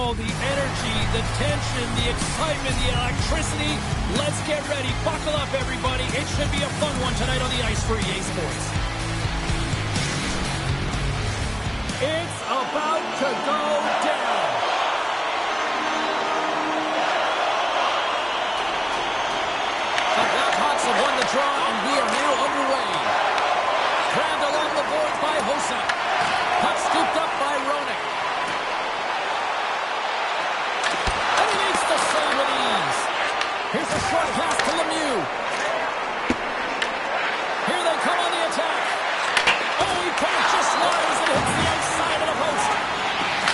Oh, the energy, the tension, the excitement, the electricity. Let's get ready. Buckle up, everybody. It should be a fun one tonight on the ice for EA Sports. It's about to go down. The Blackhawks have won the draw, and we are now underway. Grabbed along the boards by Hossa. Puck scooped up by Roenick. And he makes the save with ease. Here's a short pass to Lemieux. Here they come on the attack. Oh, he put it just wide as it hits the outside of the post.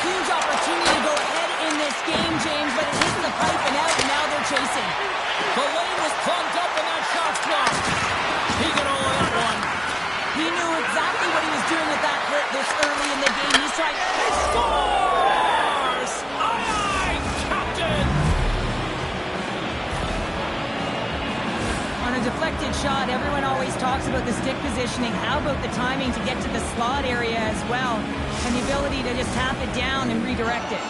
Huge opportunity to go ahead in this game, James, but it hits the pipe and out, and now they're chasing. The lane was plugged up and that shot's blocked. He got all of that one. He knew exactly what he was doing with that hit this early in the game. He's trying... He scores! Aye, aye, Captain! On a deflected shot, everyone always talks about the stick positioning. How about the timing to get to the slot area as well? And the ability to just tap it down and redirect it.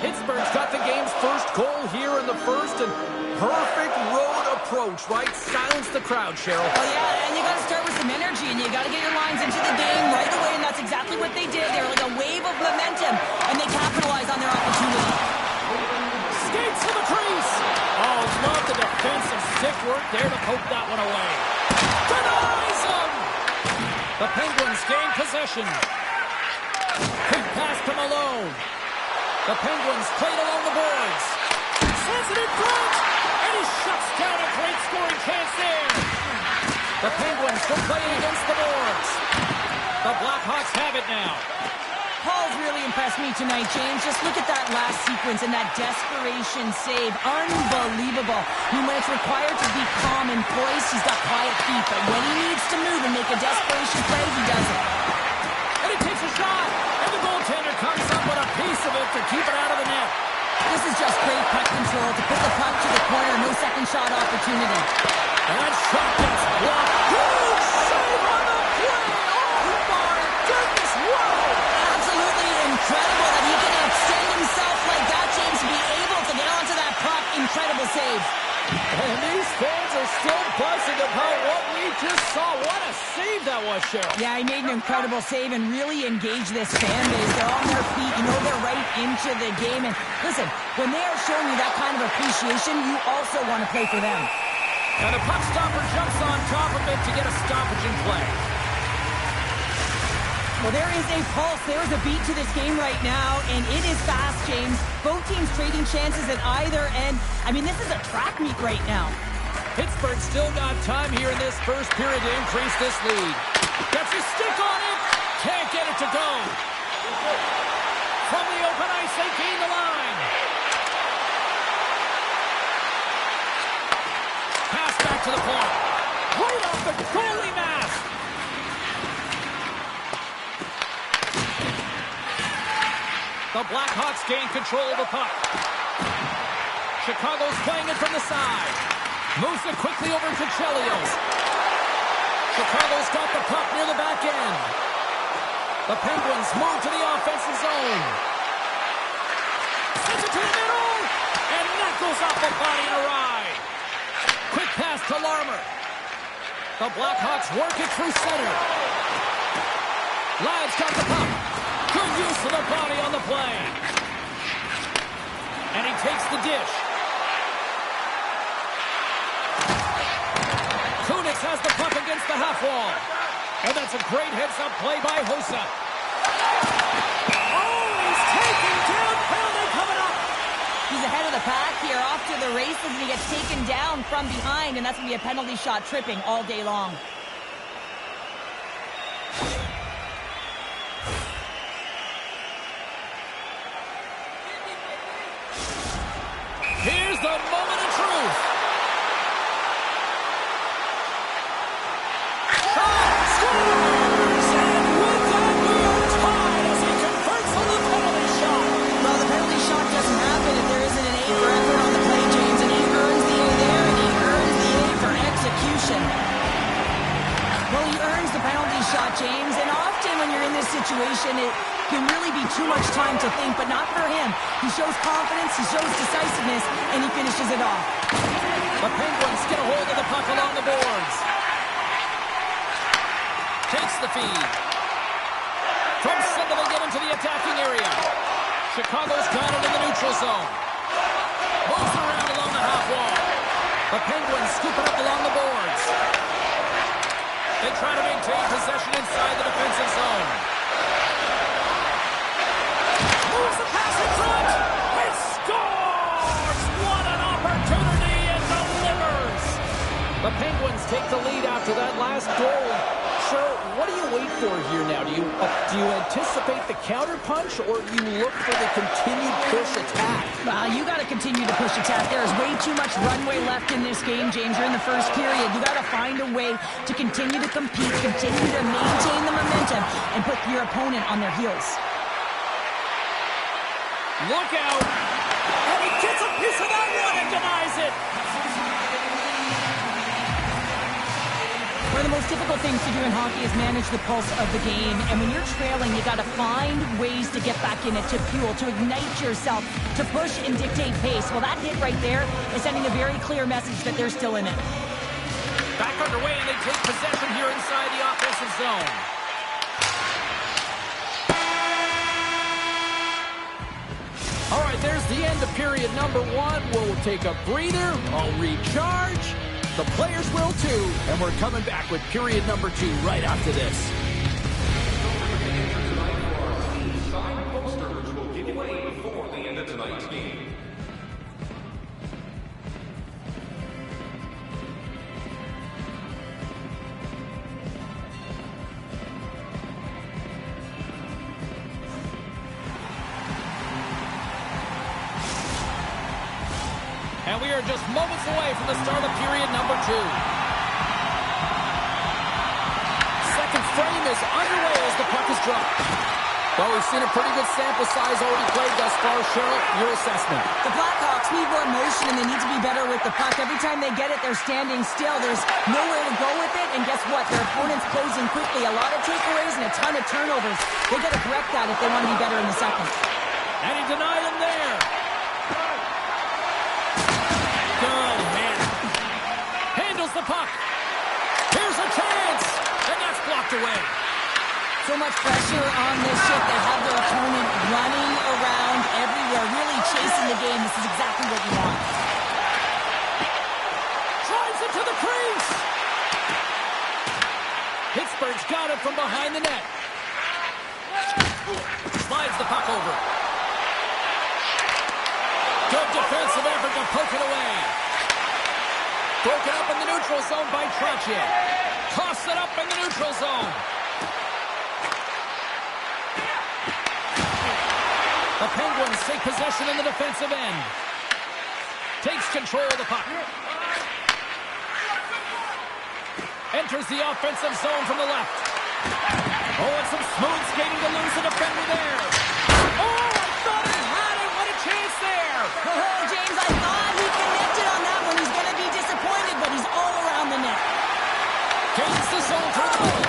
Pittsburgh's got the game's first goal here in the first, and perfect road approach, right? Silence the crowd, Cheryl. Oh, yeah, and you got to start with some energy, and you got to get your lines into the game right away, and that's exactly what they did. They were like a wave of momentum, and they capitalized on their opportunity. Skates to the crease. Oh, love the defensive stick work there to poke that one away. Denies him. The Penguins gain possession. Quick pass to Malone. The Penguins played along the boards. Sends it in front. And he shuts down a great scoring chance there. The Penguins still playing against the boards. The Blackhawks have it now. Paul's really impressed me tonight, James. Just look at that last sequence and that desperation save. Unbelievable. I mean, when it's required to be calm and poised, he's got quiet feet. But when he needs to move and make a desperation play, he does it. And he takes a shot. And the goaltender comes up with a piece of it to keep it out of the net. This is just great puck control to put the puck to the corner. No second shot opportunity. And that shot gets blocked. Huge save on the play. Oh, my goodness. Wow. Absolutely incredible that he can extend himself like that, James, to be able to get onto that puck. Incredible save. And these fans are still buzzing about what we just saw. What a save that was, Cheryl. Yeah, he made an incredible save and really engaged this fan base. They're on their feet. You know they're right into the game. And listen, when they are showing you that kind of appreciation, you also want to play for them. And the puck stopper jumps on top of it to get a stoppage in play. Well, there is a pulse. There is a beat to this game right now, and it is fast, James. Both teams trading chances at either end. I mean, this is a track meet right now. Pittsburgh still got time here in this first period to increase this lead. Gets his stick on it. Can't get it to go. From the open ice, they gain the line. Pass back to the point. Right off the goalie mask. The Blackhawks gain control of the puck. Chicago's playing it from the side. Moves it quickly over to Chelios. Chicago's got the puck near the back end. The Penguins move to the offensive zone. Sends it to the middle. And that goes off the body and a ride. Quick pass to Larmer. The Blackhawks work it through center. Ladd's got the puck. Good use of the body on the play. And he takes the dish. Kunitz has the puck against the half wall. And that's a great heads-up play by Hossa. Oh, he's taken down. Penalty coming up. He's ahead of the pack here, off to the races, and he gets taken down from behind, and that's going to be a penalty shot tripping all day long. Here's the moment of truth. Shot scores! And with that, we are tied as he converts on the penalty shot. Well, the penalty shot doesn't happen if there isn't an A for effort on the play, James, and he earns the A there, and he earns the A for execution. Well, he earns the penalty shot, James, and often when you're in this situation, you can really be too much time to think, but not for him. He shows confidence, he shows decisiveness, and he finishes it off. The Penguins get a hold of the puck along the boards. Takes the feed. From center, they get into the attacking area. Chicago's got it in the neutral zone. Moves around along the half wall. The Penguins scoop it up along the boards. They try to maintain possession inside the defensive zone. Moves the pass in front. It scores! What an opportunity, and delivers! The Penguins take the lead after that last goal. Sure, what do you wait for here now? Do you anticipate the counterpunch, or do you look for the continued push attack? You got to continue to push attack. There is way too much runway left in this game, James. You're in the first period. You got to find a way to continue to compete, continue to maintain the momentum, and put your opponent on their heels. Look out! And he gets a piece of that one and denies it! One of the most difficult things to do in hockey is manage the pulse of the game. And when you're trailing, you got to find ways to get back in it, to fuel, to ignite yourself, to push and dictate pace. Well, that hit right there is sending a very clear message that they're still in it. Back underway, and they take possession here inside the offensive zone. All right, there's the end of period number 1. We'll take a breather. I'll recharge. The players will too, and we're coming back with period number 2 right after this. Signed posters will give away before the end of tonight's game. And we are just moments away from the start of period number 2. Second frame is underway as the puck is dropped. Well, we've seen a pretty good sample size already played thus far. Cheryl, your assessment. The Blackhawks need more motion, and they need to be better with the puck. Every time they get it, they're standing still. There's nowhere to go with it, and guess what? Their opponent's closing quickly. A lot of takeaways and a ton of turnovers. They got to correct that if they want to be better in the second. And he denied him there. Good man. Handles the puck. Here's a chance. And that's blocked away. So much pressure on this shift. They have their opponent running around everywhere, really chasing the game. This is exactly what you want. Drives it to the crease. Pittsburgh's got it from behind the net. Slides the puck over. Good defensive effort to poke it away. Broken up in the neutral zone by Trottier. Toss it up in the neutral zone. The Penguins take possession in the defensive end. Takes control of the puck. Enters the offensive zone from the left. Oh, and some smooth skating to lose the defender there. Oh, I thought he had it. What a chance there. Oh, James, I thought he connected on that one. He's going to be disappointed, but he's all around the net. Gains the zone for the goal.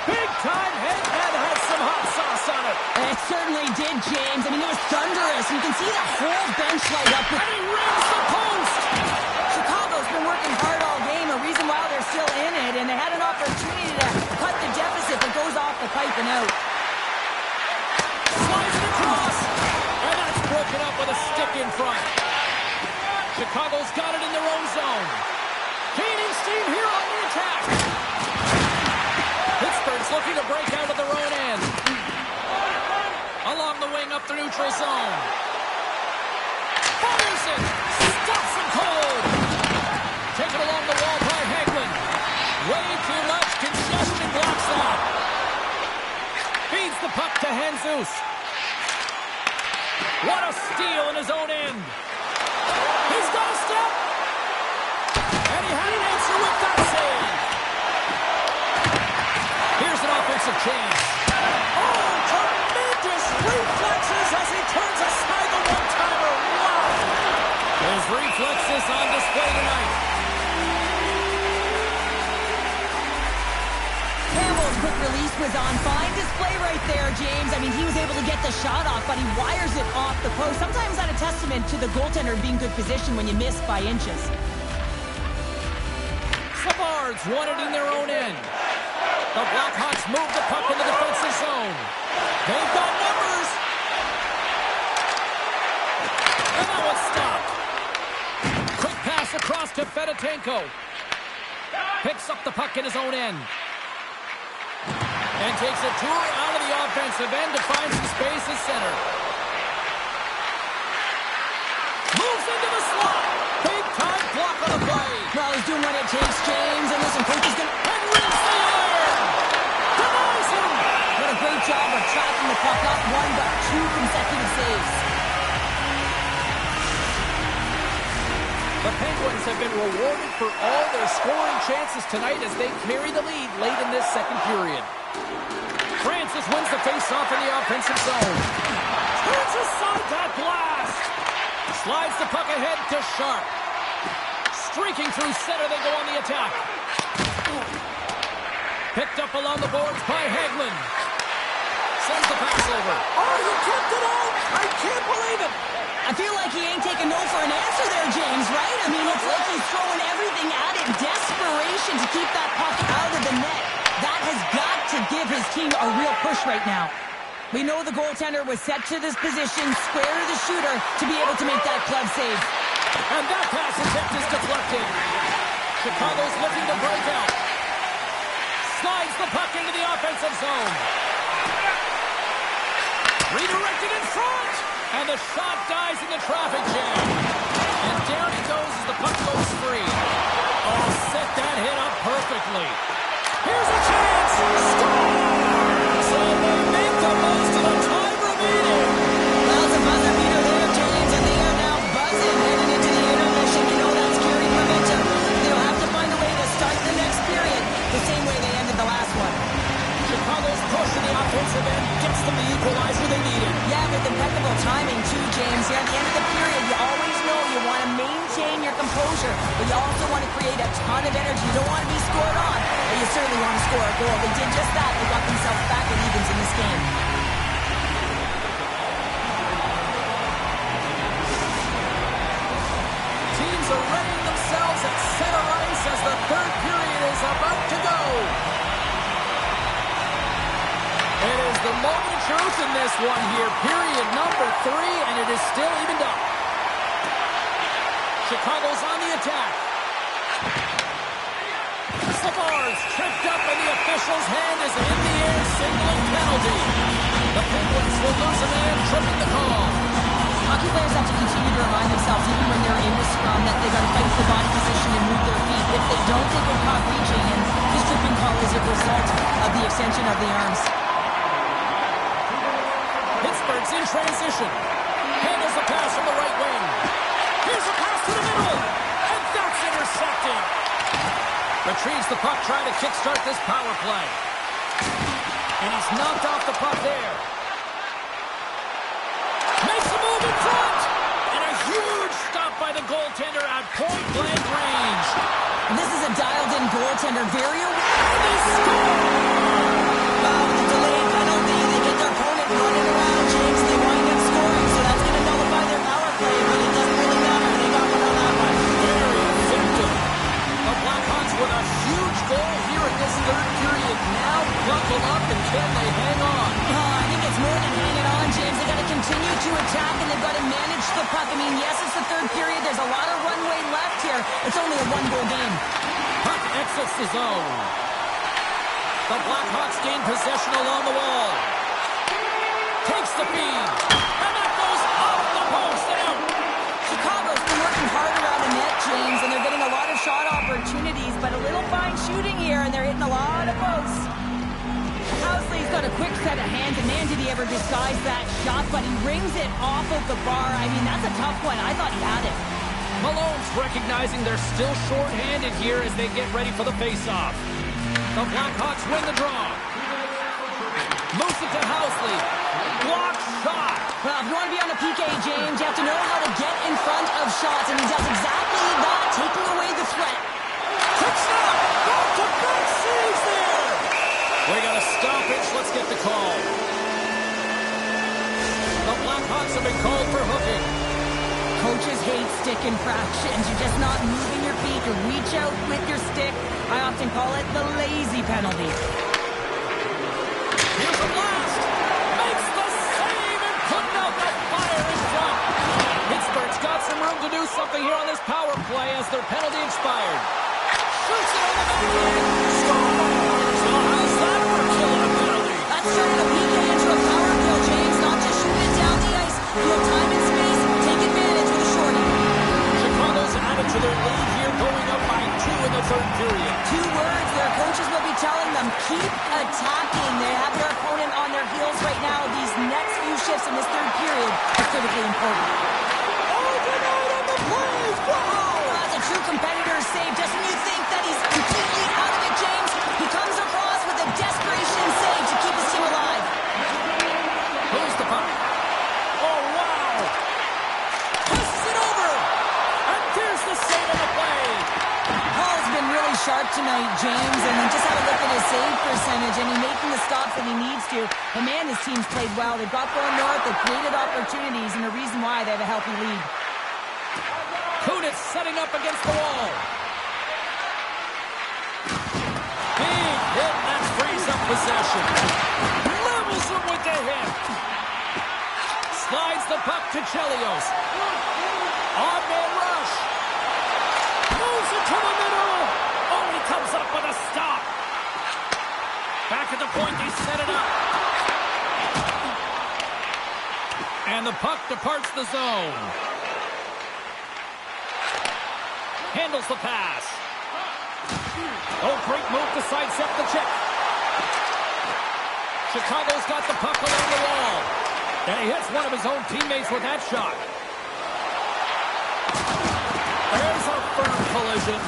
Big time hit that had some hot sauce on it. It certainly did, James. I mean, it was thunderous. You can see the whole bench light up. And he rings the post. Chicago's been working hard all game, a reason why they're still in it, and they had an opportunity to cut the deficit that goes off the pipe and out. Slides it across. And that's broken up with a stick in front. Chicago's got it in their own zone. Gaining steam here on the attack. Pittsburgh's looking to break out of their own end. Along the wing up the neutral zone. Fires it. Stops him cold. Taken along the wall by Hagelin. Way too much congestion blocks that. Feeds the puck to Jesus. What a steal in his own end. He's got a step. And he had an answer with that save. Here's an offensive chance. Oh, tremendous reflexes as he turns aside the one-timer. Wow. His reflexes on display tonight. Campbell's quick release was on fine display right there, James. I mean, he was able to get the shot off, but he wires it off the post. Sometimes that's a testament to the goaltender being good position when you miss by inches. Savard's won it in their own end. The Blackhawks move the puck in the defensive zone. They've got numbers. And that one's stopped. Quick pass across to Fedotenko. Picks up the puck in his own end. And takes a tour out of the offensive end to find some space at center. Moves into the slot. Big time block on the play. Well, he's doing what it takes, James. And listen, coach is going to... And rings the iron. Denies him. What a great job of tracking the puck. Not one, but two consecutive saves. The Penguins have been rewarded for all their scoring chances tonight as they carry the lead late in this second period. Francis wins the face-off in the offensive zone. Turns aside that blast. Slides the puck ahead to Sharp. Streaking through center, they go on the attack. Picked up along the boards by Hagelin. Sends the pass over. Oh, you kept it out! I can't believe it! I feel like he ain't taking no for an answer there, James, right? I mean, it's like he's throwing everything at it. Desperation to keep that puck out of the net. That has got to give his team a real push right now. We know the goaltender was set to this position, square to the shooter, to be able to make that glove save. And that pass attempt is deflected. Chicago's looking to break out. Slides the puck into the offensive zone. Redirected in front. And the shot dies in the traffic jam. And down he goes as the puck goes free. Oh, set that hit up perfectly. Here's a chance. Score! So they make the most of the time remaining. Well, it's a buzzer beater there, James, and they are now buzzing heading into the intermission. You know that's carrying momentum. They'll have to find a way to start the next period the same way they ended the last one. Chicago's push in the offensive end gets them the equalizer they needed. Yeah, with impeccable timing, too, James. Here at the end of the period, you always know you want to maintain your composure, but you also want to create a ton of energy. You don't want to be scored on, but you certainly want to score a goal. They did just that. They got themselves back at evens in this game. Teams are readying themselves at center ice as the third period is about to go. It is the moment of truth in this one here. Period number 3, and it is still evened up. Chicago's on the attack. Savard's tripped up, and the official's hand is in the air, signaling penalty. The Penguins will lose a man, tripping the call. Hockey players have to continue to remind themselves, even when they're in the scrum, that they got to fight for body position and move their feet. If they don't, they get caught reaching, and this tripping call is a result of the extension of the arms. Pittsburgh's in transition. Handles the pass from the right wing. Here's a pass to the middle. And that's intercepted. Retrieves the puck, trying to kickstart this power play. And he's knocked off the puck there. Makes a move in front. And a huge stop by the goaltender at point-blank range. And this is a dialed-in goaltender, very aware. And they score! With the delayed penalty, they get their opponent running around, James, and they wind up scoring, so that's going to nullify their power play, but it doesn't really matter. They got one on that one. Very effective. The Blackhawks with a huge goal here in this third period. Now buckle up, and can they hang on? I think it's more than hanging on, James. They got to continue to attack, and they've got to manage the puck. I mean, yes, it's the third period. There's a lot of runway left here. It's only a one-goal game. Puck exits the zone. The Blackhawks gain possession along the wall. Takes the feed. And that goes off the post and out. Chicago's been working hard around the net, James, and they're getting a lot of shot opportunities, but a little fine shooting here, and they're hitting a lot of posts. Housley's got a quick set of hands, and man, did he ever disguise that shot, but he rings it off of the bar. I mean, that's a tough one. I thought he had it. Malone's recognizing they're still short-handed here as they get ready for the face-off. The Blackhawks win the draw. Moves it to Housley. Block shot. Well, if you want to be on the PK, James, you have to know how to get in front of shots, and he does exactly that, taking away the threat. Quick stop. Back-to-back saves there. We got a stoppage let's get the call. The Blackhawks have been called for hooking. Coaches hate stick infractions. You're just not moving your feet to reach out with your stick. I often call it the lazy penalty. Here's a blast. Makes the save and putting out the fire in front. Pittsburgh's got some room to do something here on this power play as their penalty expired. Shoots it on the back end. Scores! So how's that for killing a penalty? That's turning a PK into a power kill, James. Not just shooting it down the ice. You have time and space. Take advantage with a shorty. Chicago's added to their lead here, going up by 2 in the third period. 2 words their coaches will be telling them: keep attacking. They have their opponent on their heels right now. These next few shifts in this third period are critically important. Overnight on the plays! Wow! That's a true competitor save. Just when you think that he's completely out of it, James, he comes across with a desperation save to keep his team alive. Who's the puck? Oh, wow! Pusts it over! And there's the save of the play! Paul's been really sharp tonight, James, and we just had a look at his save percentage, and he's making the stops that he needs to. But man, his team's played well. They've got going north, they've created opportunities, and the reason why they have a healthy lead. Kunitz setting up against the wall. Big hit, that frees up possession. Levels him with the hit. Slides the puck to Chelios. On-man rush. Moves it to the middle. Oh, he comes up with a stop. Back at the point, they set it up. And the puck departs the zone. Handles the pass. Oh, great move to sidestep the check. Chicago's got the puck along the wall. And he hits one of his own teammates with that shot. There's a firm collision.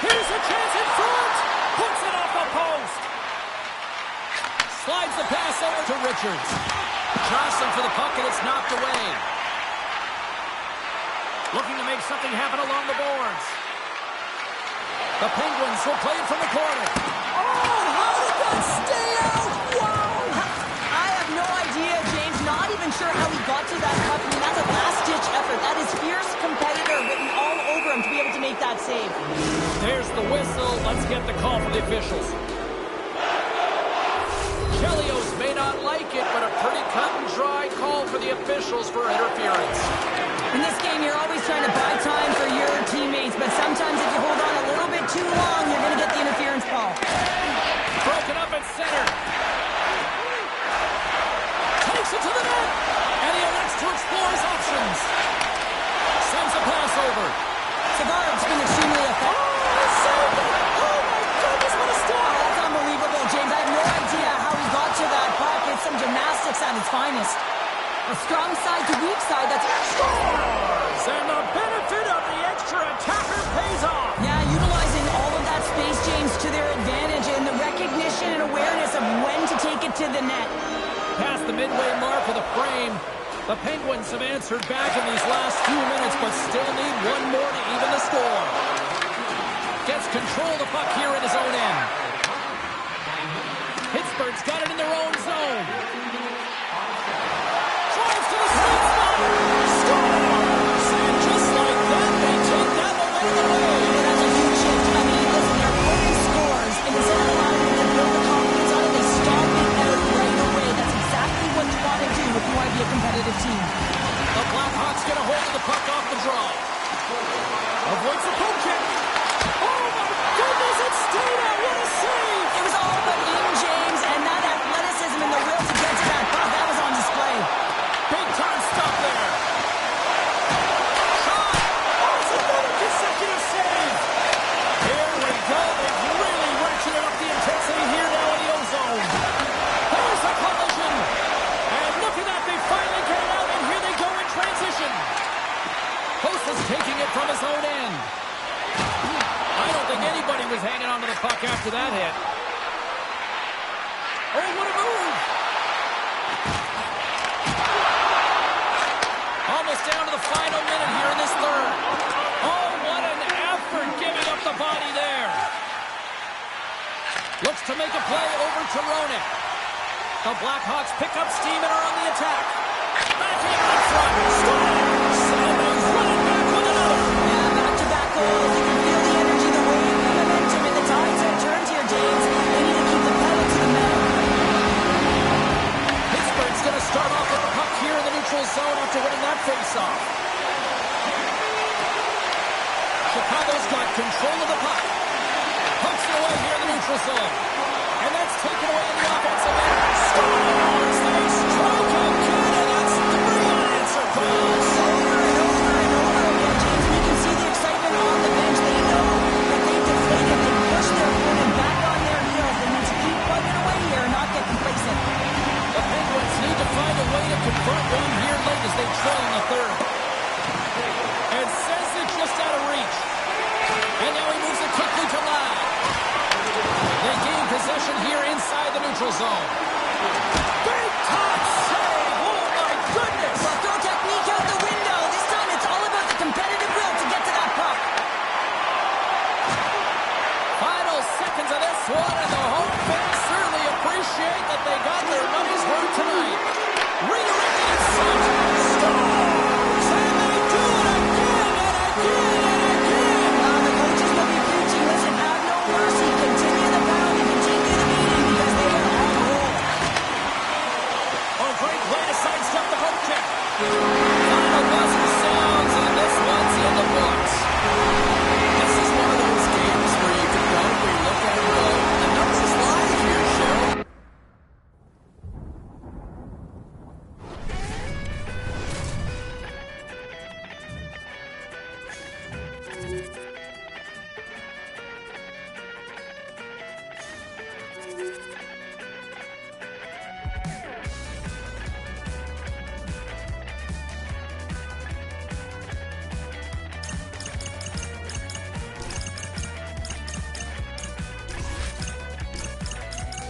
Here's a chance in front. Puts it off the post. Slides the pass over to Richards. Jostling for the puck, and it's knocked away. Looking to make something happen along the boards. The Penguins will play it from the corner. Oh, how did that stay out? Wow! I have no idea, James. Not even sure how he got to that puck. I mean, that's a last-ditch effort. That is fierce competitor written all over him to be able to make that save. There's the whistle. Let's get the call from the officials. Chelios may not like it, but a pretty cut-and-dry call for the officials for interference. In this game, you're always trying to buy time for your teammates, but sometimes if you hold on a little bit too long, you're going to get the interference call. Broken up at center. Takes it to the net, and he elects to explore his options. Sends a pass over. Savard's been extremely effective. Oh, saved it! Oh, my goodness, what a stop! That's unbelievable, James. I have no idea how he got to that puck. It's some gymnastics at its finest. A strong side to weak side, that's Scores! And the benefit of the extra attacker pays off. Yeah, utilizing all of that space, James, to their advantage, and the recognition and awareness of when to take it to the net. Past the midway mark of the frame, the Penguins have answered back in these last few minutes, but still need one more to even the score. Gets control of the puck here in his own end. Pittsburgh's got it in their own zone. Drives to the sweet spot. Scores! And just like that, they take that away the way. That's a huge shift. I mean, listen, their opponent scores, and instead of allowing them to build the confidence on it, they stomp it out right away. That's exactly what you want to do if you want to be a competitive team. The Blackhawks get a hold of the puck off the draw. Avoids the poke check. Oh my goodness, it stayed out. What a save! It was all but in, James, and that athleticism and the will to get to that puck, that was on display. Big time stop there. Shot. Oh, it's another consecutive save. Here we go. They've really ratcheted up the intensity here now in the ozone. There's the collision. And look at that. They finally get it out, and here they go in transition. Post is taking it from his own end. I don't think anybody was hanging on to the puck after that hit. Oh, what a move. Almost down to the final minute here in this third. Oh, what an effort giving up the body there. Looks to make a play over to Roenick. The Blackhawks pick up steam and are on the attack. Backhand in front. Scores! And they run it back with another. Yeah, back-to-back goals. You can feel the energy, the wave, the momentum, and the tides have turned here, James. They need to keep the pedal to the metal. Pittsburgh's going to start off with the puck here in the neutral zone after winning that face-off. Chicago's got control of the puck. Pucks it away here in the neutral zone. And that's taken away in the offensive end. Scores! They strike again, and that's 3 unanswered goals. Over and over and over again, James. And you can see the excitement on the bench. They know that they deflated. They pushed their opponent back on their heels. They need to keep plugging away here and not get complacent. The Penguins need to find a way to convert one here late as they trail in the third. And says it just out of reach. And now he moves it quickly to Ladd. They gain possession here inside the neutral zone. Big top save! Oh my goodness! Well, throw technique out the window. This time it's all about the competitive will to get to that puck. Final seconds of this one, and the home fans certainly appreciate that they got their money's worth tonight. Redirected in front. Scores! And they do it again and again and again! The coaches will be preaching. Listen, have no mercy. Continue the pounding. Continue the beating because they are on a roll. Oh, great play to sidestep the hook check. Final buzzer sounds, and this one's in the books. This is one of those games where you can probably look at it and go, the numbers lie here, Cheryl.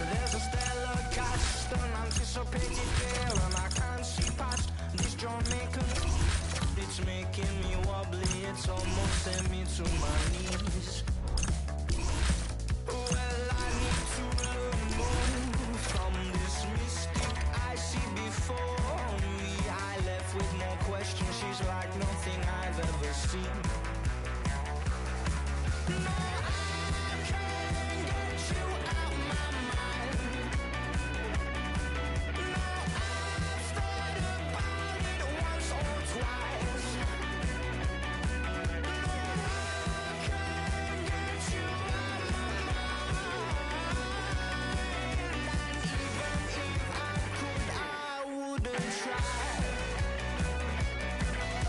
There's a stellar cast, unanticipated fear, and I can't see past this Jamaican. It's making me wobbly, it's almost sent me to my knees. Well, I need to remove from this mystic I see before me. I left with more questions, she's like nothing I've ever seen. No, I can't get you out my mind. No, I've thought about it once or twice. No, I can't get you out my mind. And even if I could, I wouldn't try.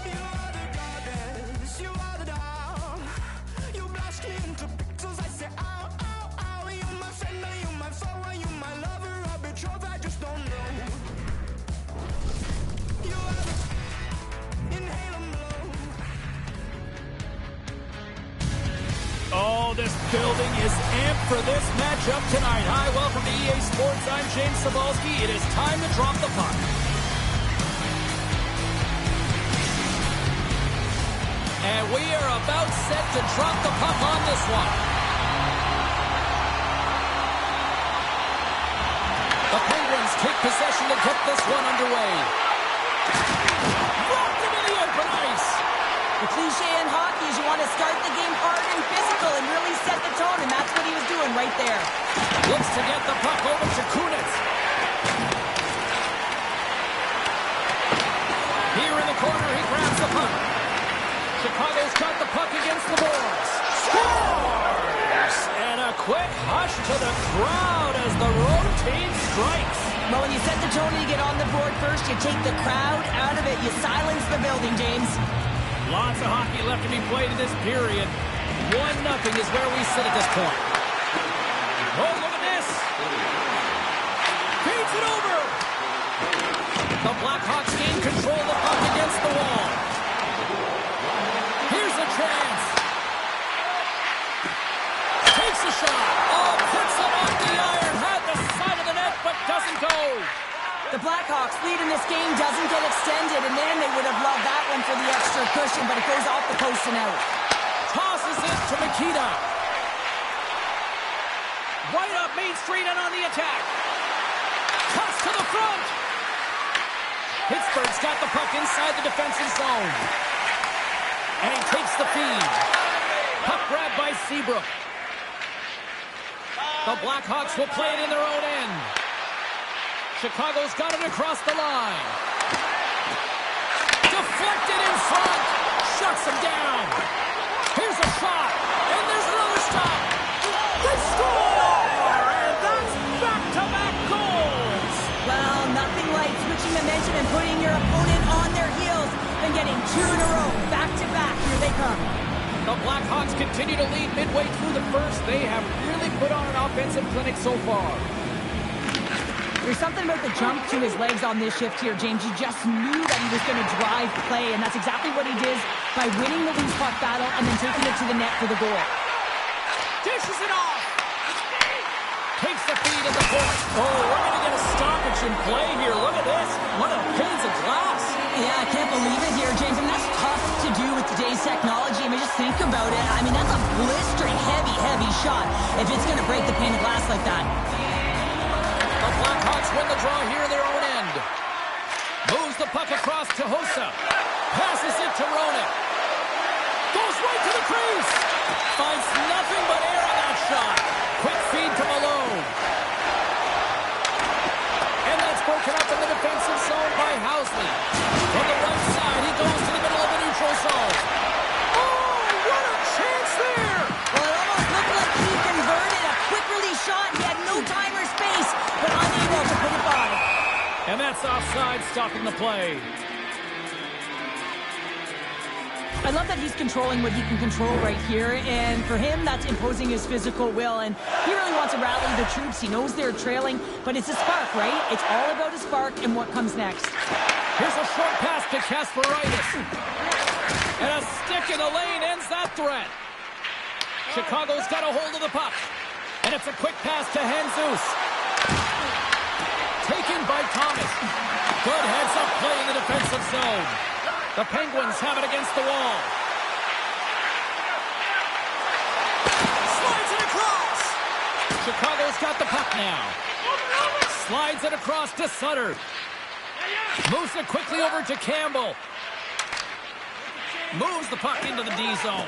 You are the goddess, you are the doll. You blast me into pixels, I say ow, ow, ow. You my friend, are you my foe, are you my lover, or betrothed, I just don't know. You are the inhale and blow. Oh, this building is amped for this matchup tonight. Hi, welcome to EA Sports. I'm James Cebulski. It is time to drop the puck. And we are about set to drop the puck on this one. The Penguins take possession to get this one underway. Rocked into the open ice. The cliche in hockey is you want to start the game hard and physical and really set the tone, and that's what he was doing right there. Looks to get the puck over to Kunitz. Here in the corner, he grabs the puck. Chicago's got the puck against the boards. Scores! And a quick hush to the crowd as the road team strikes. Well, when you set the tone and you get on the board first, you take the crowd out of it. You silence the building, James. Lots of hockey left to be played in this period. 1-0 is where we sit at this point. Oh, look at this. Feeds it over. The Blackhawks gain control of the puck against the wall. Here's a chance. Takes a shot. Oh, puts it off the iron. Had the side of the net, but doesn't go. The Blackhawks lead in this game doesn't get extended, and then they would have loved that one for the extra cushion, but it goes off the post and out. Tosses it to Makita. right up Main Street and on the attack. Cuts to the front. Pittsburgh's got the puck inside the defensive zone. And he takes the feed. Puck grab by Seabrook. The Blackhawks will play it in their own end. Chicago's got it across the line. Deflected in front. Shuts him down. Here's a shot. And there's another stop. They score! And that's back-to-back goals. Well, nothing like switching momentum and putting your opponent on their heels and getting two in a row. Back-to-back. Here they come. The Blackhawks continue to lead midway through the first. They have really put on an offensive clinic so far. There's something about the jump to his legs on this shift here, James. You just knew that he was going to drive play, and that's exactly what he did by winning the loose puck battle and then taking it to the net for the goal. Dishes it off. Takes the feed in the court. Oh, we're going to get a stoppage in play here. Look at this. What a panes of glass. Yeah, I can't believe it here, James. I mean, that's tough to do with today's technology. I mean, just think about it. I mean, that's a blistering, heavy shot if it's going to break the pane of glass like that. The Blackhawks win the draw here in their own end. Moves the puck across to Hossa. Passes it to Roenick. Goes right to the crease. Finds nothing but air on that shot. Quick feed to Malone. And that's broken up in the defensive zone by Housley. From the right side, he goes to the middle of the neutral zone. Oh, what a chance there! Well, it almost looked like he converted a quick release shot. He had no time or space, but unable to put it by. And that's offside, stopping the play. I love that he's controlling what he can control right here, and for him, that's imposing his physical will, and he really wants to rally the troops. He knows they're trailing, but it's a spark, right? It's all about a spark and what comes next. Here's a short pass to Kasparaitis. And a stick in the lane ends that threat. Chicago's got a hold of the puck. And it's a quick pass to Jesus. Taken by Thomas. Good heads-up play in the defensive zone. The Penguins have it against the wall. Slides it across. Chicago's got the puck now. Slides it across to Sutter. Moves it quickly over to Campbell. Moves the puck into the D zone.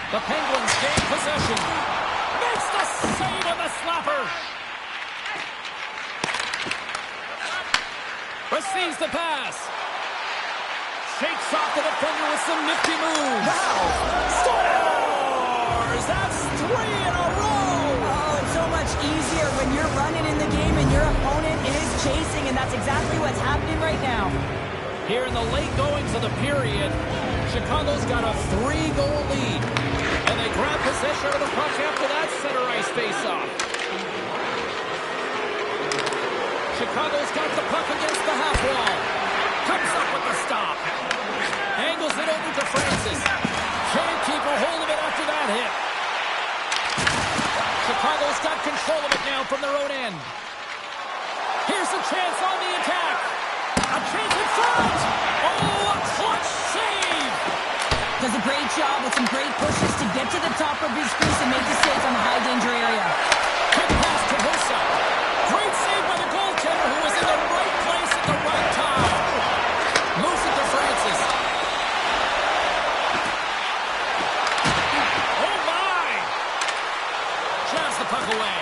The Penguins gain possession. Makes the save on the slapper. Receives the pass. Shakes off the defender with some nifty moves. Wow. Scores! That's 3 in a row! Oh, it's so much easier when you're running in the game and your opponent is chasing, and that's exactly what's happening right now. Here in the late goings of the period, Chicago's got a 3-goal lead. And they grab possession of the puck after that center ice face-off. Chicago's got the puck against the half wall. Comes up with the stop. Angles it over to Francis. Can't keep a hold of it after that hit. Chicago's got control of it now from their own end. Here's a chance on the attack. A chance in front. Oh, a clutch save. Does a great job with some great pushes to get to the top of his crease and make the save on the high danger area. Quick pass to Hossa. Great save by the goaltender who was in the right place at the right time. Moves it to Francis. Oh my! Jabs the puck away.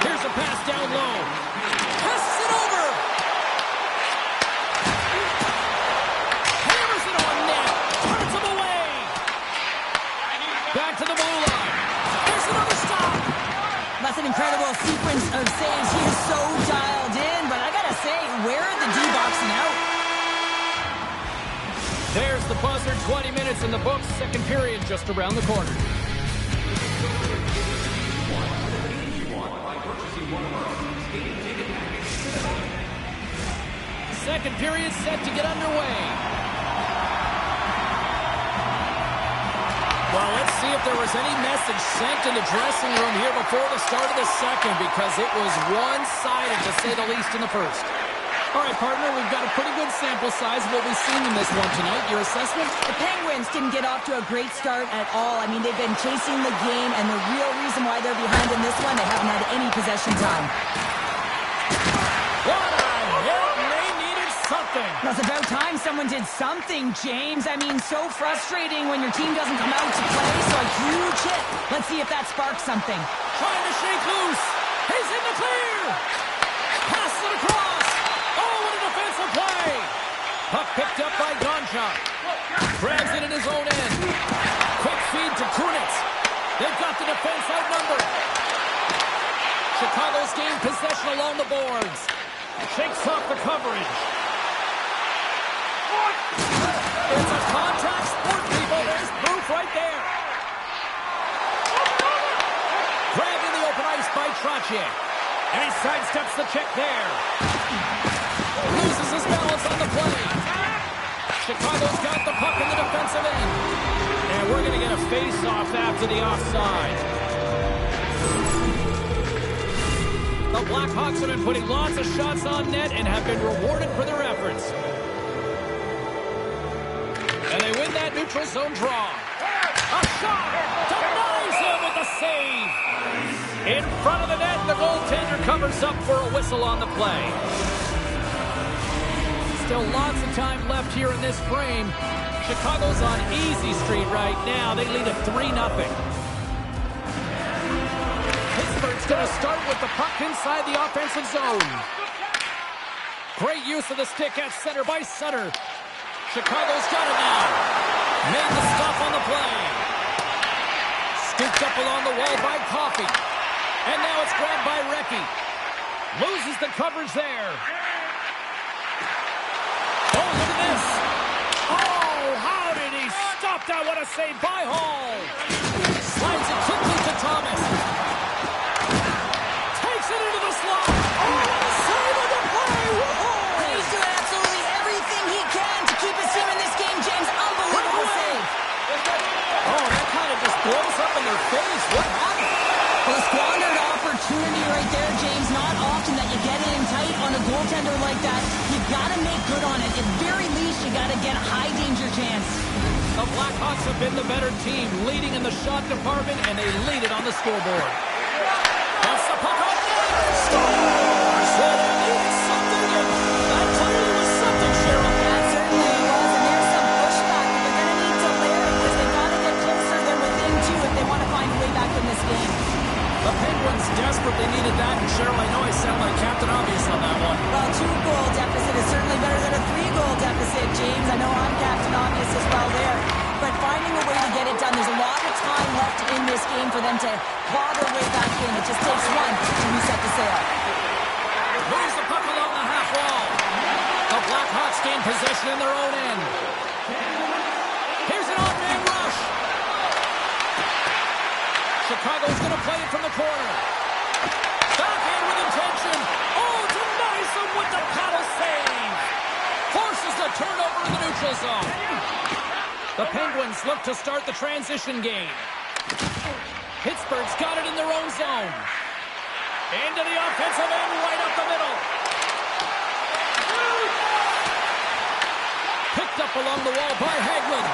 Here's a pass down low. Passes it over. Hammers it on net. Turns him away. Back to the blue line. There's another stop. That's an incredible sequence of saves. He is so dialed in, but I gotta say, where are the D-boxing out? There's the buzzer. 20 minutes in the books. Second period just around the corner. Second period set to get underway. Well, let's see if there was any message sent in the dressing room here before the start of the second, because it was one-sided, to say the least, in the first. All right, partner, we've got a pretty good sample size of what we've seen in this one tonight. Your assessment? The Penguins didn't get off to a great start at all. I mean, they've been chasing the game, and the real reason why they're behind in this one, they haven't had any possession time. What a hit! They needed something. Well, it's about time someone did something, James. I mean, so frustrating when your team doesn't come out to play, so a huge hit. Let's see if that sparks something. Trying to shake loose. He's in the clear. Passes it across. Oh, what a defensive play. Puck picked up by Gonchar. Grabs it in his own end. Quick feed to Kunitz. They've got the defense outnumbered. Chicago's gained possession along the boards. Shakes off the coverage. It's a contact sport, people. There's proof right there. Grabbed in the open ice by Trottier. And he sidesteps the check there. Loses his balance on the play. Chicago's got the puck in the defensive end. And we're going to get a face-off after the offside. The Blackhawks have been putting lots of shots on net and have been rewarded for their efforts. And they win that neutral zone draw. A shot! Denies him with a save! In front of the net, the goaltender covers up for a whistle on the play. Still lots of time left here in this frame. Chicago's on easy street right now. They lead at 3-0. Pittsburgh's going to start with the puck inside the offensive zone. Great use of the stick at center by Sutter. Chicago's got it now. Made the stop on the play. Scooped up along the wall by Coffey. And now it's grabbed by Recchi. Loses the coverage there. Oh, look at this. Oh, how did he stop that? What a save by Hall. Slides it quickly to Thomas. Takes it into the slot. Oh, what a save on the play. Whoa. He's doing absolutely everything he can to keep his team in this game, James. Unbelievable save. Oh, that kind of just blows up in their face. What happened? Well, a squandered opportunity right there, James. Not often that you get in tight on a goaltender like that. You've got to make good on it. At very least, you got to get a high-danger chance. The Blackhawks have been the better team, leading in the shot department, and they lead it on the scoreboard. That's the puck out there. Scores! They needed something, and that totally was something, Cheryl. That certainly was, and there's some pushback. But they're going to need to layer it because they've got to get closer than within two if they want to find a way back in this game. The Penguins desperately needed that, and Cheryl, I know I sound like Captain Obvious on that one. Well, 2-goal deficit is certainly better than a 3-goal deficit, James. I know I'm Captain Obvious as well there. But finding a way to get it done, there's a lot of time left in this game for them to claw their way back in. It just takes one to reset the sail. Moves the puck along the half wall. The Blackhawks gain possession in their own end. Here's an off-man rush. Chicago's going to play it from the corner. Backhand with intention. Oh, denies him with the paddle save. Forces a turnover in the neutral zone. The Penguins look to start the transition game. Pittsburgh's got it in their own zone. Into the offensive end, right up the middle. Picked up along the wall by Hagelin.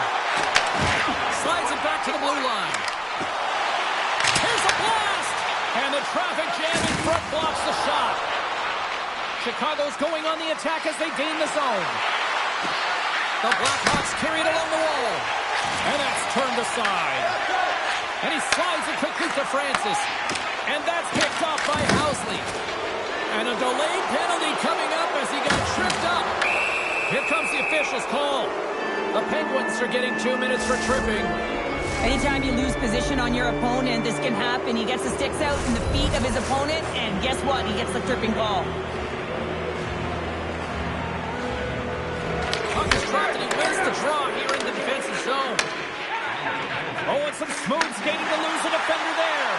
Slides it back to the blue line. Here's a blast! And the traffic jam in front blocks the shot. Chicago's going on the attack as they gain the zone. The Blackhawks carry it along the wall. And that's turned aside. And he slides it quickly to Francis. And that's picked off by Housley. And a delayed penalty coming up as he got tripped up. Here comes the official's call. The Penguins are getting 2 minutes for tripping. Anytime you lose position on your opponent, this can happen. He gets the sticks out in the feet of his opponent, and guess what? He gets the tripping call. Puck is trapped and he wins the draw here in the defensive zone. Oh, and some smooth skating to lose a defender there.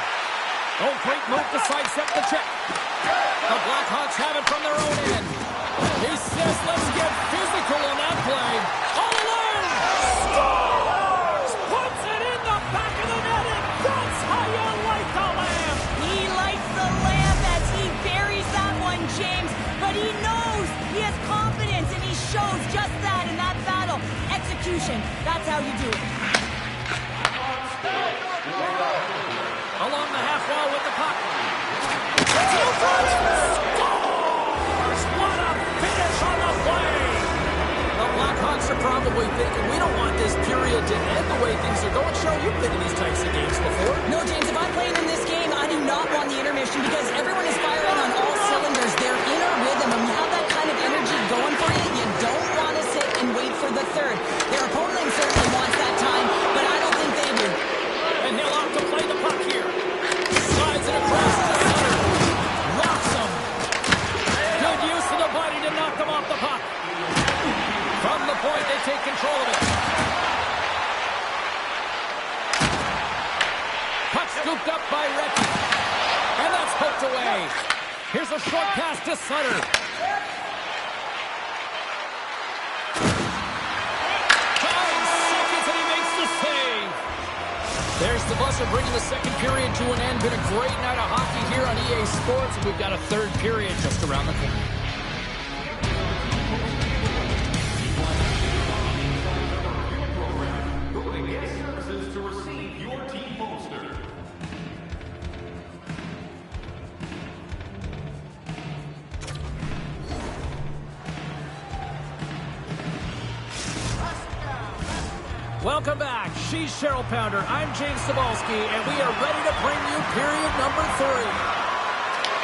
Oh, great move to sidestep the check. The Blackhawks have it from their own end. He says, let's get physical on that play. All alone! Scores! Puts it in the back of the net, and that's how you light the lamp. He lights the lamp as he buries that one, James. But he knows He has confidence, and he shows just that in that battle. Execution, that's how you do it. Along the half wall with the puck. Scores! What a finish on the play! The Blackhawks are probably thinking, we don't want this period to end the way things are going. Cheryl, you've been in these types of games before. No, James, if I'm playing in this game, I do not want the intermission because everyone is firing on all cylinders. They're in a rhythm, and when you have that kind of energy going for you, you don't want to sit and wait for the third. Their opponent certainly wants that time, but I don't think they do. And he'll opt to play the puck here. Slides it across to the center. Rocks him. Good use of the body to knock them off the puck. From the point, they take control of it. Puck scooped up by Recchi. And that's poked away. Here's a short pass to Sutter. 5 seconds and he makes the save. There's the buzzer bringing the second period to an end. Been a great night of hockey here on EA Sports. And we've got a third period just around the corner. Welcome back. She's Cheryl Pounder. I'm James Cebulski, and we are ready to bring you period number 3.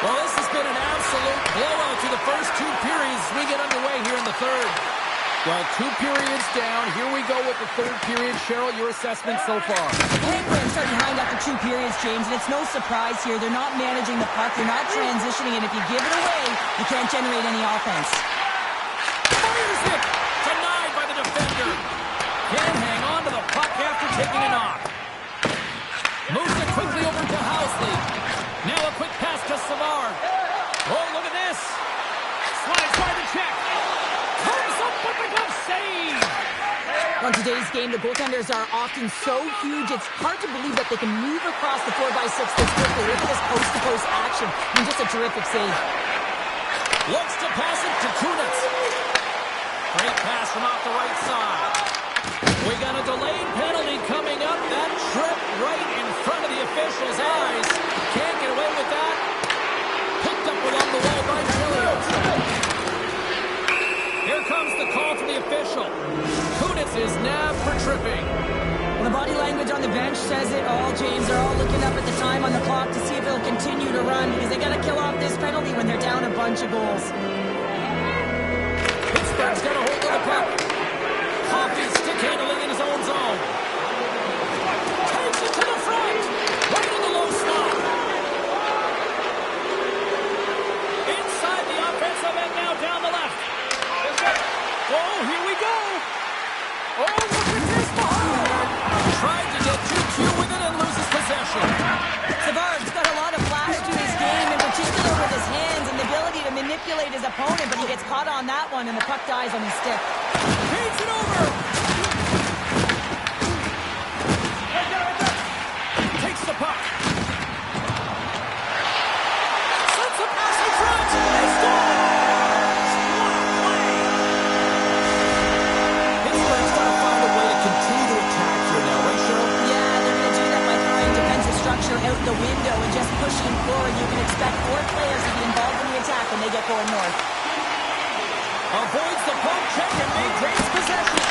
Well, this has been an absolute blowout through the first 2 periods as we get underway here in the third. Well, 2 periods down. Here we go with the third period. Cheryl, your assessment so far? Penguins start behind after 2 periods, James, and it's no surprise here. They're not managing the puck. They're not transitioning, and if you give it away, you can't generate any offense. Fires it! Denied by the defender. Can't hang on to the puck after taking a knock. Moves it quickly over to Housley. Now a quick pass to Savard. Oh, look at this. Slides by the check. Comes up with the glove save. On today's game, the goaltenders are often so huge, it's hard to believe that they can move across the 4x6 this quickly. Look at this post-to-post action. I mean, just a terrific save. Looks to pass it to Kunitz. Great pass from off the right side. We got a delayed penalty coming up. That trip right in front of the official's eyes. Can't get away with that. Picked up along the way by Chilios. Here comes the call from the official. Kunitz is nabbed for tripping. Well, the body language on the bench says it all, James. They're all looking up at the time on the clock to see if they'll continue to run because they got to kill off this penalty when they're down a bunch of goals. Pittsburgh's got a hold of the puck. Coffee stick handling in his own zone. Takes it to the front. Right in the low slot. Inside the offensive end now down the left. Oh, here we go. Oh, look at this behind. Tried to get too cute with it and loses possession. Savard's got a lot of flash to his game, in particular with his hands and the ability to manipulate his opponent, but he gets caught on that one and the puck dies on his stick. Feeds it over. Takes the puck. Sends a pass in front. They scores! What a play! Pittsburgh's got to find a way to continue to attack here now, right, Cheryl? Yeah, they're going to do that by throwing defensive structure out the window and just pushing forward. You can expect 4 players to be involved in the attack when they get going north. Avoids the poke check and maintains possession.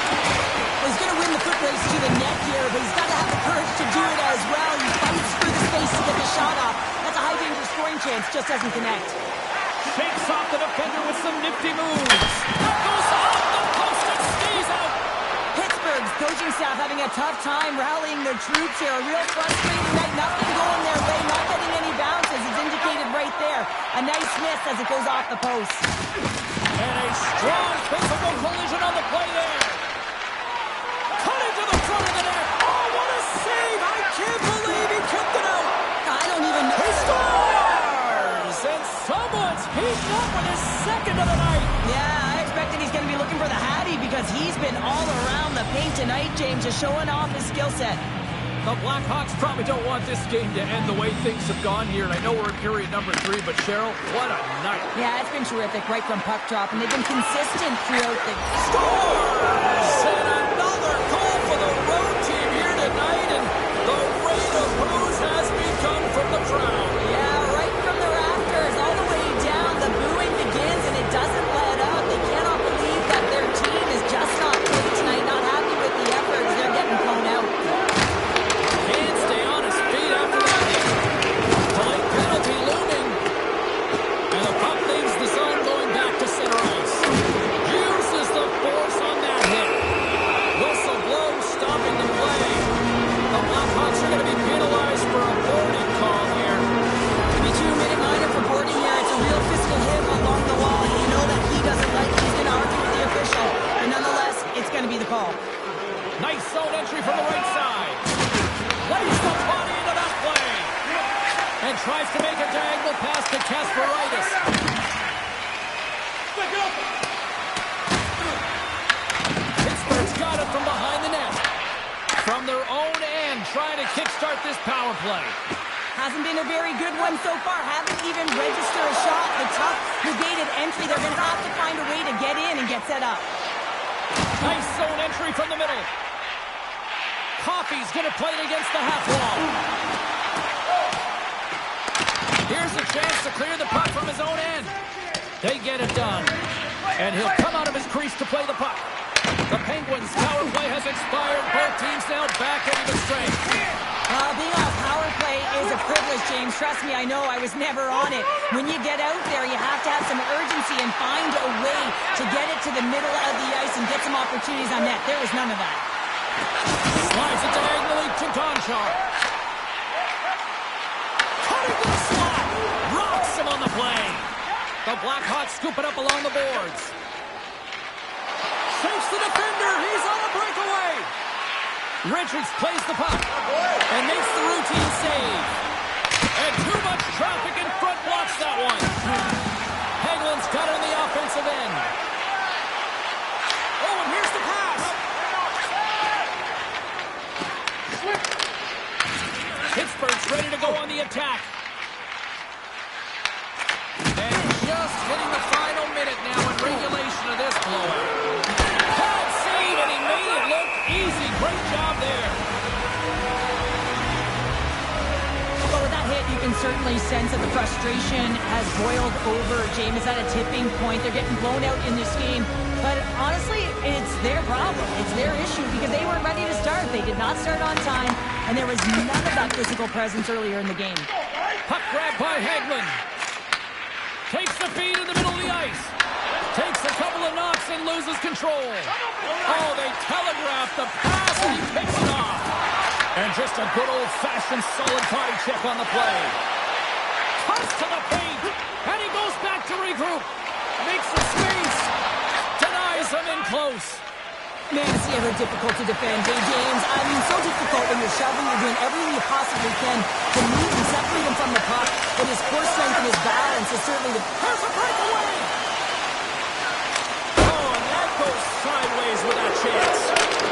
Well, he's going to win the foot race to the net here, but he's got to have the courage to do it as well. He fights through the space to get the shot off. That's a high-danger scoring chance, just doesn't connect. Shakes off the defender with some nifty moves. That goes off the post and stays out. Pittsburgh's coaching staff having a tough time rallying their troops here. A real frustrating night. Nothing going their way, not getting any bounces. It's indicated right there. A nice miss as it goes off the post. And a strong physical collision on the play there. Cut into the front of the net. Oh, what a save. I can't believe he kept it out. I don't even know. He scores! And someone's heating up with his second of the night. Yeah, I expected he's going to be looking for the Hattie because he's been all around the paint tonight, James, just showing off his skill set. The Blackhawks probably don't want this game to end the way things have gone here. And I know we're in period number 3, but Cheryl, what a night. Yeah, it's been terrific right from puck drop, and they've been consistent throughout the... Scores! And another goal for the road team here tonight, and the rain of booze has begun from the crowd. Yeah, right from the rafters, all the way down. The booing begins, and it doesn't let up. They cannot believe that their team is just not playing tonight, not happy with the efforts. They're getting blown out. Can't stay on his feet after that hit. Delayed penalty looming. And the puck leaves the zone going back to center ice. Uses the force on that hit. Whistle blows, stopping the play. The Blackhawks are going to be penalized for a boarding call here. To be 2-minute minor for boarding here, it's a real physical hit along the wall. You know that he doesn't like it. He's going to argue with the official. But nonetheless, it's going to be the call. Nice zone entry from the right side. Lays the body into that play. And tries to make a diagonal pass to Kasparaitis. Pittsburgh's got it from behind the net. From their own end, trying to kickstart this power play. Hasn't been a very good one so far. Haven't even registered a shot. The tough negated entry. They're going to have to find a way to get in and get set up. Nice zone entry from the middle. Coffey's going to play it against the half wall. Here's a chance to clear the puck from his own end. They get it done. And he'll come out of his crease to play the puck. The Penguins' power play has expired. Both teams now back into the strength. Being on power play is a privilege, James. Trust me, I know. I was never on it. When you get out there, you have to have some urgency and find a way to get it to the middle of the ice and get some opportunities on net. There was none of that. Slides it diagonally to Gonchar. Cutting to the slot. Rocks him on the play. The Blackhawks scoop it up along the boards. Saves the defender. He's on a breakaway. Richards plays the puck and makes the routine save. And too much traffic in front blocks that one. Hagelin's got it on the offensive end. Oh, and here's the pass. Pittsburgh's ready to go on the attack. And just hitting the final minute now in regulation of this blowout. Bad save, and he made it look easy. Great job there. But with that hit, you can certainly sense that the frustration has boiled over. James is at a tipping point. They're getting blown out in this game. But honestly, it's their problem. It's their issue because they weren't ready to start. They did not start on time, and there was none of that physical presence earlier in the game. Puck grab by Hagelin. Takes the feed in the middle of the ice. Takes a couple of knocks and loses control. Oh, they telegraphed the pass, and he picks it off. And just a good old-fashioned solid body check on the play. Cuts to the paint, and he goes back to regroup. Makes the space. Denies him in close. Man, it's ever difficult to defend. Hey, James, I mean, so difficult when you're shoving, you're doing everything you possibly can to move and separate him from the puck. But his core strength and his balance is certainly the... Here's a breakaway! Oh, and that goes sideways with that chance.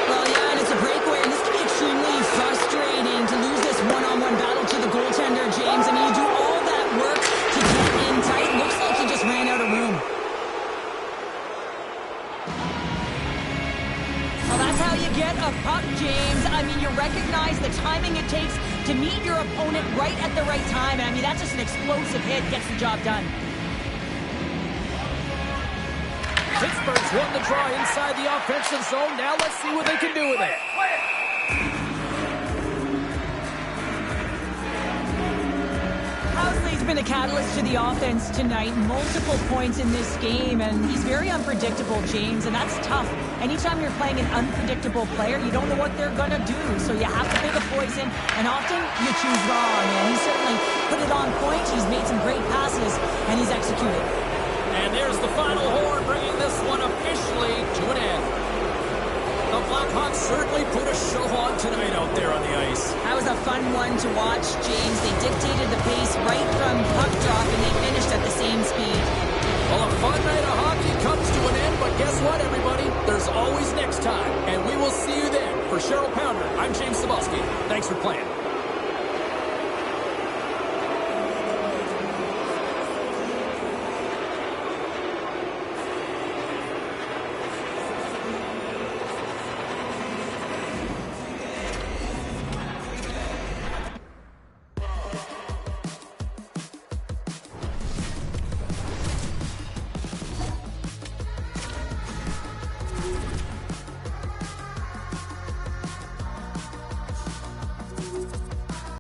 Well, yeah, and it's a breakaway, and this can be extremely frustrating to lose this one-on-one battle to the goaltender, James. I mean, you do all that work to get in tight. Looks like he just ran out of room. Well, that's how you get a puck, James. I mean, you recognize the timing it takes to meet your opponent right at the right time. And I mean, that's just an explosive hit. Gets the job done. Pittsburgh's won the draw inside the offensive zone. Now let's see what they can do with it. Housley's been a catalyst to the offense tonight. Multiple points in this game, and he's very unpredictable, James, and that's tough. Anytime you're playing an unpredictable player, you don't know what they're going to do, so you have to pick a poison, and often you choose wrong, and he certainly put it on point. He's made some great passes, and he's executed. And there's the final horn, bringing this one officially to an end. The Blackhawks certainly put a show on tonight out there on the ice. That was a fun one to watch, James. They dictated the pace right from puck drop, and they finished at the same speed. Well, a fun night of hockey comes to an end, but guess what, everybody? There's always next time, and we will see you then for Cheryl Pounder, I'm James Cebulski. Thanks for playing.